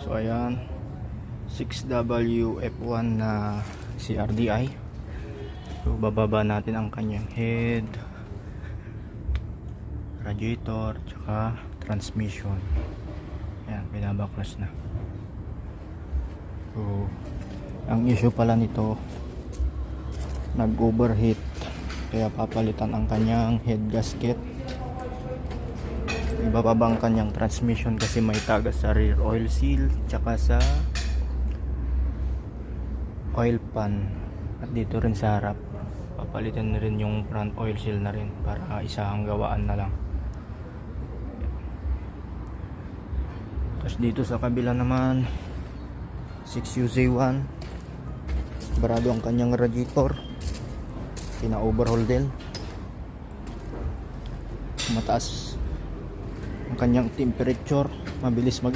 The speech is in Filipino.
So ayan, 6WF1 na CRDI. So bababa natin ang kanyang head, radiator, tsaka transmission. Ayan, pinabaklas na. So ang issue pala nito, nag-overheat, kaya papalitan ang kanyang head gasket. Ibababa ang kanyang transmission kasi may tagas sa rear oil seal tsaka sa oil pan, at dito rin sa harap papalitan na rin yung front oil seal na rin para isang gawaan na lang. Tapos dito sa kabila naman, 6UZ1, barado ang kanyang radiator, pina-overhaul din, mataas ang kanyang temperature, mabilis mag